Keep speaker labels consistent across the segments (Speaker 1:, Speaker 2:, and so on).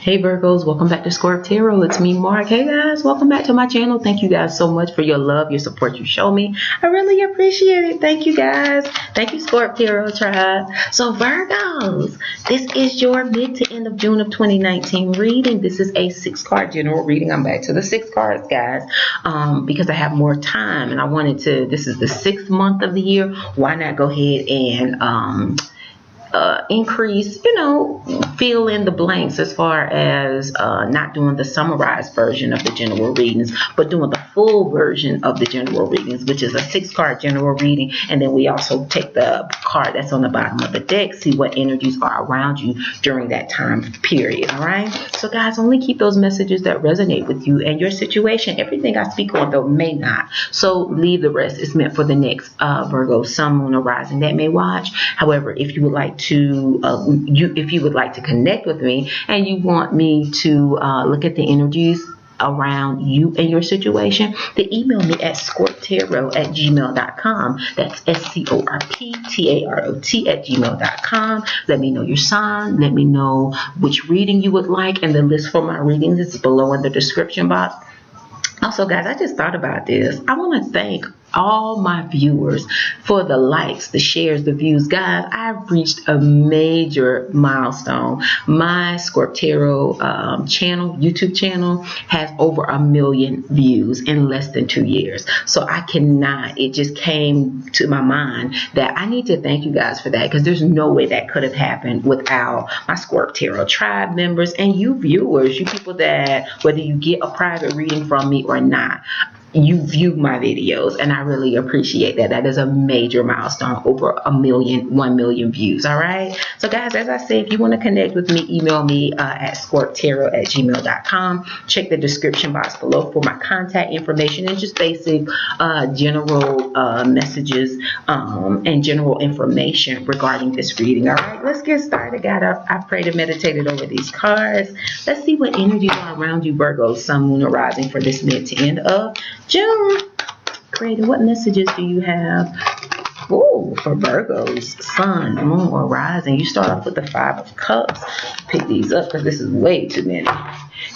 Speaker 1: Hey Virgos, welcome back to Scorp Tarot. It's me, Mark. Hey guys, welcome back to my channel. Thank you guys so much for your love, your support you show me. I really appreciate it. Thank you guys. Thank you, Scorp Tarot tribe. So Virgos, this is your mid to end of June of 2019 reading. This is a 6-card general reading. I'm back to the 6 cards, guys, because I have more time and I wanted to, this is the 6th month of the year. Why not go ahead and increase, fill in the blanks as far as not doing the summarized version of the general readings, but doing the full version of the general readings, which is a 6-card general reading. And then we also take the card that's on the bottom of the deck, see what energies are around you during that time period. All right. So guys, only keep those messages that resonate with you and your situation. Everything I speak on though may not. So leave the rest. It's meant for the next Virgo, Sun, Moon, or Rising that may watch. However, if you would like to connect with me and you want me to look at the energies around you and your situation, then email me at ScorpTarot@gmail.com. That's ScorpTarot@gmail.com. Let me know your sign. Let me know which reading you would like, and the list for my readings is below in the description box. Also, guys, I just thought about this. I want to thank all my viewers for the likes, the shares, the views. Guys, I've reached a major milestone. My Scorp Tarot YouTube channel has over 1 million views in less than 2 years. So I cannot, it just came to my mind that I need to thank you guys for that, because there's no way that could have happened without my Scorp Tarot tribe members and you viewers, you people that, whether you get a private reading from me or not, you view my videos, and I really appreciate that. That is a major milestone, over 1 million views. All right. So guys, as I said, if you want to connect with me, email me at ScorpTarot@gmail.com. Check the description box below for my contact information and just basic general messages and general information regarding this reading. All right, let's get started. God, I prayed and meditated over these cards. Let's see what energies are around you, Virgo, Sun, Moon, or Rising, for this mid to end of June. Creator, what messages do you have for Virgo's Sun, Moon, or Rising? You start off with the 5 of Cups. Pick these up because this is way too many.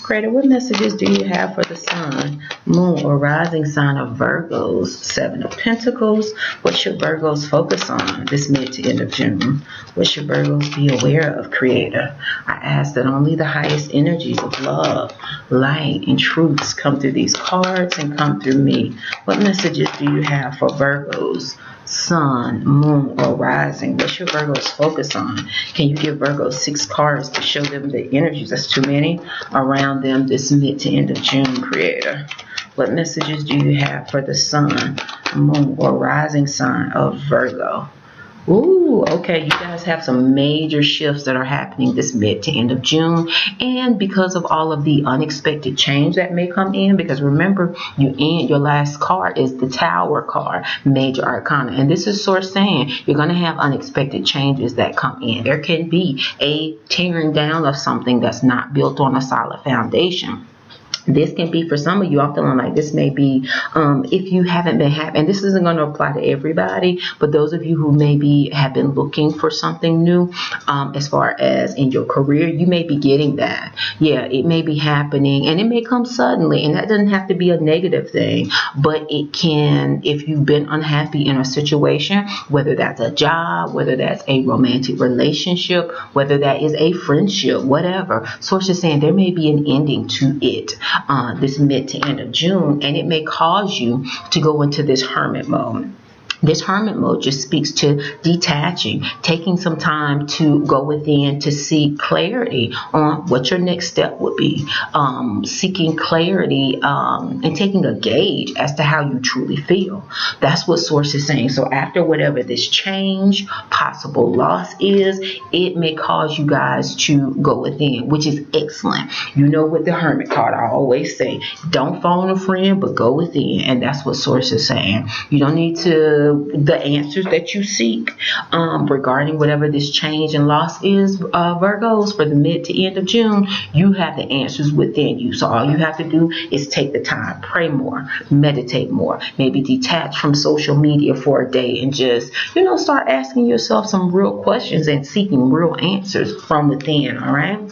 Speaker 1: Creator, what messages do you have for the Sun, Moon, or Rising sign of Virgos? 7 of Pentacles. What should Virgos focus on this mid to end of June? What should Virgos be aware of, Creator? I ask that only the highest energies of love, light, and truths come through these cards and come through me. What messages do you have for Virgos, Sun, Moon, or Rising? What should Virgos focus on? Can you give Virgos 6 cards to show them the energies? That's too many around them this mid to end of June, Creator. What messages do you have for the Sun, Moon, or Rising sign of Virgo? Ooh, okay, you guys have some major shifts that are happening this mid to end of June, and because of all of the unexpected change that may come in, because remember, your last card is the Tower card, Major Arcana, and this is Source saying you're going to have unexpected changes that come in. There can be a tearing down of something that's not built on a solid foundation. This can be, for some of you, I'm feeling like this may be, if you haven't been happy, and this isn't going to apply to everybody, but those of you who maybe have been looking for something new, as far as in your career, you may be getting that. Yeah, it may be happening, and it may come suddenly, and that doesn't have to be a negative thing, but it can, if you've been unhappy in a situation, whether that's a job, whether that's a romantic relationship, whether that is a friendship, whatever, Source is saying there may be an ending to it. This mid to end of June, and it may cause you to go into this hermit mode. This hermit mode just speaks to detaching, taking some time to go within to seek clarity on what your next step would be, seeking clarity and taking a gauge as to how you truly feel. That's what Source is saying. So after whatever this change, possible loss is, it may cause you guys to go within, which is excellent. You know, with the Hermit card, I always say, don't phone a friend, but go within. And that's what Source is saying. You don't need to the answers that you seek regarding whatever this change and loss is, Virgos, for the mid to end of June. You have the answers within you. So all you have to do is take the time, pray more, meditate more, maybe detach from social media for a day and just, start asking yourself some real questions and seeking real answers from within. All right.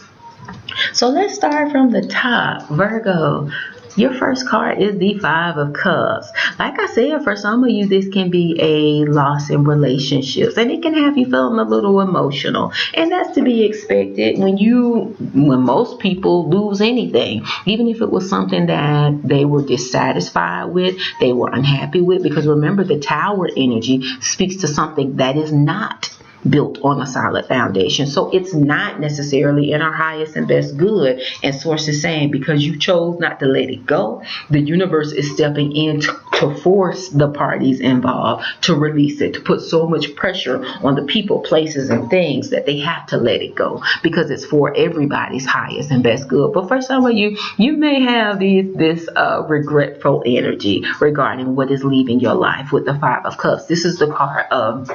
Speaker 1: So let's start from the top. Virgo, your first card is the Five of Cups. Like I said, for some of you, this can be a loss in relationships, and it can have you feeling a little emotional. And that's to be expected when most people lose anything, even if it was something that they were dissatisfied with, they were unhappy with. Because remember, the Tower energy speaks to something that is not built on a solid foundation. So it's not necessarily in our highest and best good. And Source is saying, because you chose not to let it go, the universe is stepping in to force the parties involved to release it, to put so much pressure on the people, places, and things that they have to let it go, because it's for everybody's highest and best good. But for some of you, you may have this regretful energy regarding what is leaving your life with the Five of Cups. This is the card of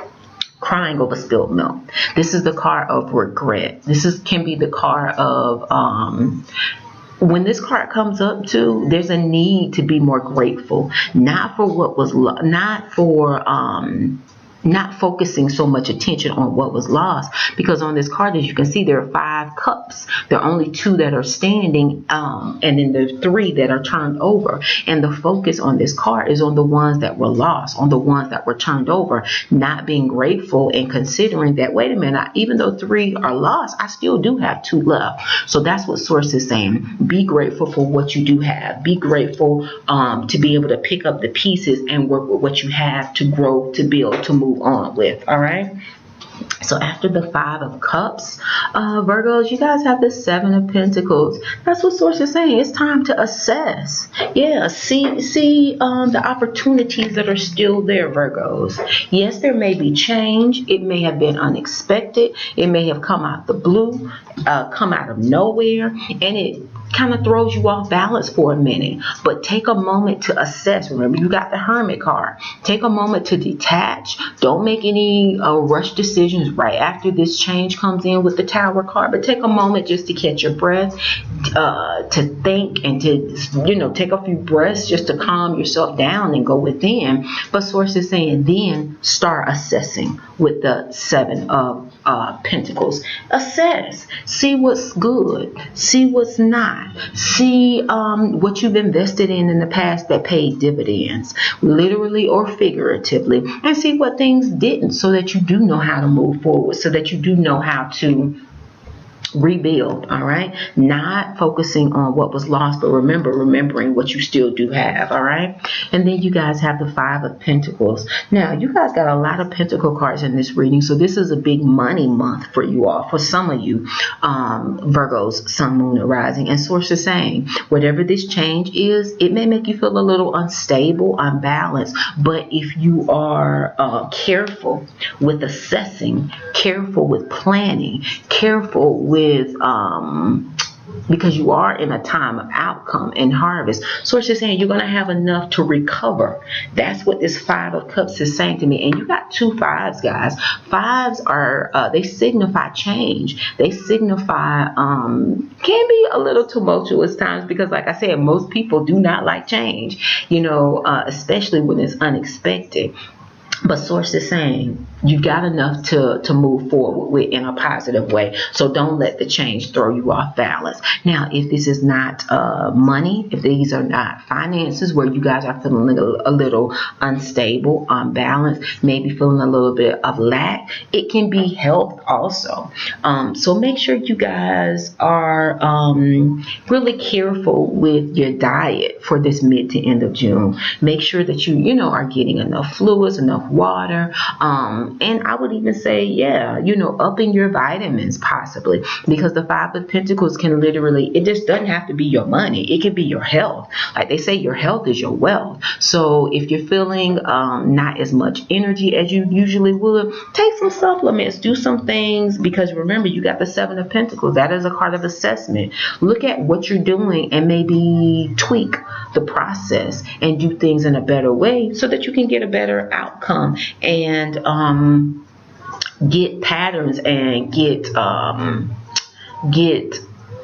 Speaker 1: crying over spilled milk. This is the card of regret. Can be the card of when this card comes up too, there's a need to be more grateful, not for what was not focusing so much attention on what was lost, because on this card, as you can see, there are 5 cups. There are only 2 that are standing, and then there's 3 that are turned over. And the focus on this card is on the ones that were lost, on the ones that were turned over, not being grateful and considering that, wait a minute, even though 3 are lost, I still do have 2 left. So that's what Source is saying. Be grateful for what you do have. Be grateful to be able to pick up the pieces and work with what you have to grow, to build, to move on with. All right. So after the Five of Cups, Virgos, you guys have the Seven of Pentacles. That's what Source is saying. It's time to assess. Yeah, see the opportunities that are still there, Virgos. Yes, there may be change. It may have been unexpected. It may have come out the blue, come out of nowhere, and it kind of throws you off balance for a minute. But take a moment to assess. Remember, you got the Hermit card. Take a moment to detach. Don't make any rush decisions right after this change comes in with the Tower card. But take a moment just to catch your breath, to think, and to take a few breaths just to calm yourself down and go within. But Source is saying, then start assessing with the Seven of Pentacles. Assess. See what's good. See what's not. See what you've invested in the past that paid dividends, literally or figuratively, and see what things didn't, so that you do know how to move forward, so that you do know how to rebuild. All right, not focusing on what was lost, but remembering what you still do have. All right, and then you guys have the Five of Pentacles. Now you guys got a lot of Pentacle cards in this reading, so this is a big money month for you all. For some of you, Virgos, Sun, Moon, and Rising. And Source is saying, whatever this change is, it may make you feel a little unstable, unbalanced, but if you are careful with assessing, careful with planning, careful with because you are in a time of outcome and harvest. Source is saying you're going to have enough to recover. That's what this Five of Cups is saying to me. And you got 2 fives, guys. Fives are, they signify change. They signify, can be a little tumultuous times, because like I said, most people do not like change, especially when it's unexpected. But Source is saying you got enough to move forward with in a positive way. So don't let the change throw you off balance. Now, if this is not money, if these are not finances where you guys are feeling a little unstable, unbalanced, maybe feeling a little bit of lack, it can be health also. So make sure you guys are really careful with your diet for this mid to end of June. Make sure that you are getting enough fluids, enough water, and I would even say, upping your vitamins possibly, because the Five of Pentacles can literally, it just doesn't have to be your money. It can be your health. Like they say, your health is your wealth. So if you're feeling not as much energy as you usually would, take some supplements, do some things, because remember, you got the Seven of Pentacles. That is a card of assessment. Look at what you're doing and maybe tweak the process and do things in a better way so that you can get a better outcome and get patterns and get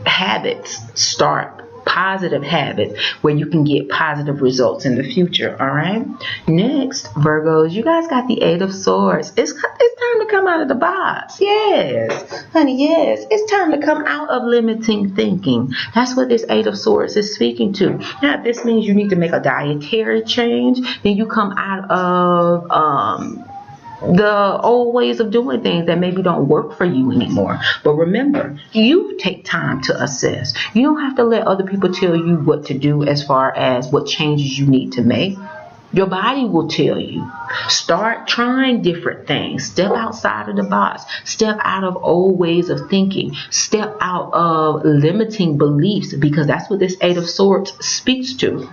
Speaker 1: habits, start positive habits where you can get positive results in the future. All right, next, Virgos, you guys got the Eight of Swords. It's time time to come out of the box. Yes, honey, yes. It's time to come out of limiting thinking. That's what this Eight of Swords is speaking to. Now, if this means you need to make a dietary change, then you come out of the old ways of doing things that maybe don't work for you anymore. But remember, you take time to assess. You don't have to let other people tell you what to do as far as what changes you need to make. Your body will tell you. Start trying different things. Step outside of the box. Step out of old ways of thinking. Step out of limiting beliefs, because that's what this Eight of Swords speaks to.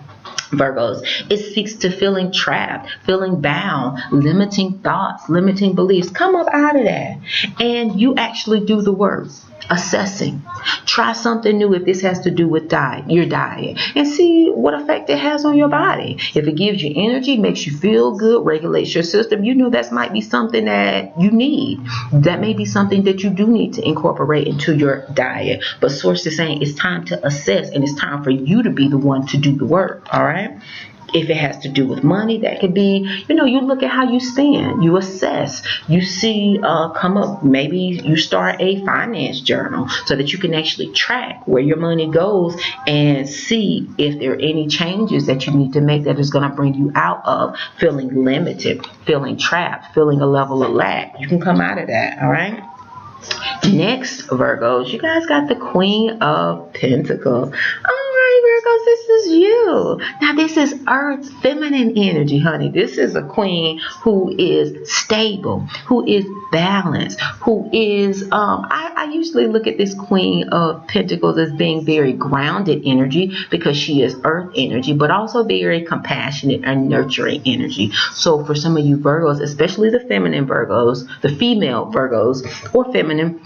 Speaker 1: Virgos, it speaks to feeling trapped, feeling bound, limiting thoughts, limiting beliefs. Come up out of that and you actually do the work. Assessing. Try something new if this has to do with your diet, and see what effect it has on your body. If it gives you energy, makes you feel good, regulates your system, you know that might be something that you need. That may be something that you do need to incorporate into your diet. But Source is saying it's time to assess, and it's time for you to be the one to do the work. All right. If it has to do with money, that could be, you look at how you stand, you assess, you see, come up, maybe you start a finance journal so that you can actually track where your money goes and see if there are any changes that you need to make that is going to bring you out of feeling limited, feeling trapped, feeling a level of lack. You can come out of that, all right? Next, Virgos, you guys got the Queen of Pentacles. Virgos, this is you. Now, this is Earth, feminine energy, honey. This is a queen who is stable, who is balanced, who is, I usually look at this Queen of Pentacles as being very grounded energy because she is Earth energy, but also very compassionate and nurturing energy. So for some of you Virgos, especially the feminine Virgos, the female Virgos or feminine,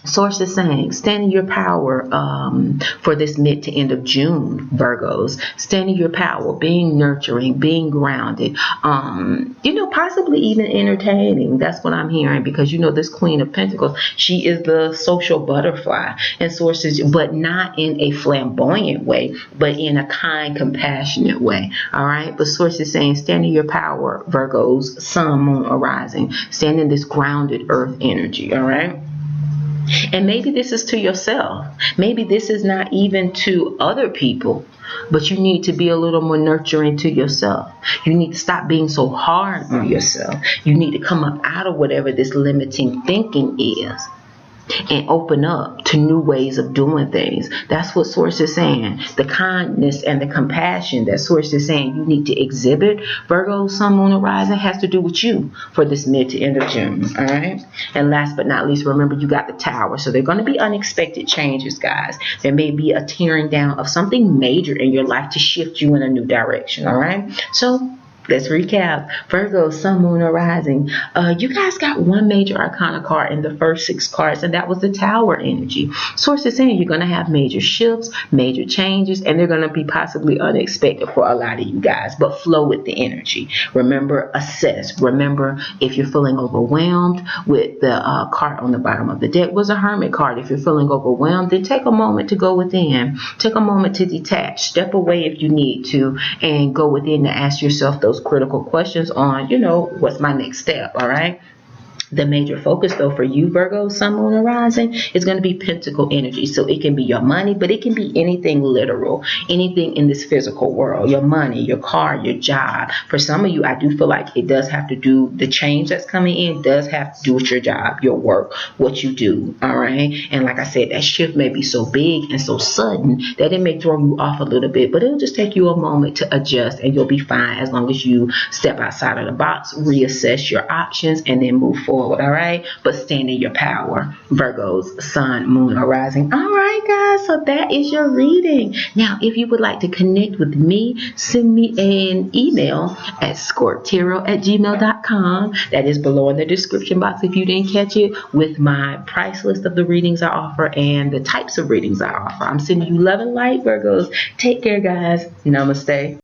Speaker 1: Source is saying, stand in your power for this mid to end of June, Virgos. Stand in your power, being nurturing, being grounded, possibly even entertaining. That's what I'm hearing, because this Queen of Pentacles, she is the social butterfly. And Source is, but not in a flamboyant way, but in a kind, compassionate way. All right. But Source is saying, stand in your power, Virgos, sun, moon, or rising. Stand in this grounded Earth energy. All right. And maybe this is to yourself. Maybe this is not even to other people, but you need to be a little more nurturing to yourself. You need to stop being so hard on yourself. You need to come up out of whatever this limiting thinking is and open up to new ways of doing things. That's what Source is saying. The kindness and the compassion that Source is saying you need to exhibit, Virgo, Sun, Moon, and Rising, has to do with you for this mid to end of June. All right. And last but not least, remember you got the Tower. So there are going to be unexpected changes, guys. There may be a tearing down of something major in your life to shift you in a new direction. All right. So let's recap. Virgo, Sun, Moon, or Rising. You guys got one major arcana card in the first 6 cards, and that was the Tower energy. Source is saying you're going to have major shifts, major changes, and they're going to be possibly unexpected for a lot of you guys, but flow with the energy. Remember, assess. Remember, if you're feeling overwhelmed, with the card on the bottom of the deck was a Hermit card. If you're feeling overwhelmed, then take a moment to go within. Take a moment to detach. Step away if you need to, and go within to ask yourself those critical questions on, what's my next step. All right. The major focus, though, for you, Virgo, Sun, Moon, and Rising, is going to be Pentacle energy. So it can be your money, but it can be anything literal, anything in this physical world, your money, your car, your job. For some of you, I do feel like it does have to do, the change that's coming in does have to do with your job, your work, what you do. All right. And like I said, that shift may be so big and so sudden that it may throw you off a little bit, but it'll just take you a moment to adjust and you'll be fine as long as you step outside of the box, reassess your options, and then move forward. All right, but stand in your power, Virgos, Sun, Moon, or Rising. All right, guys, so that is your reading. Now, if you would like to connect with me, send me an email at ScorpTarot@gmail.com. That is below in the description box if you didn't catch it, with my price list of the readings I offer and the types of readings I offer. I'm sending you love and light, Virgos. Take care, guys. Namaste.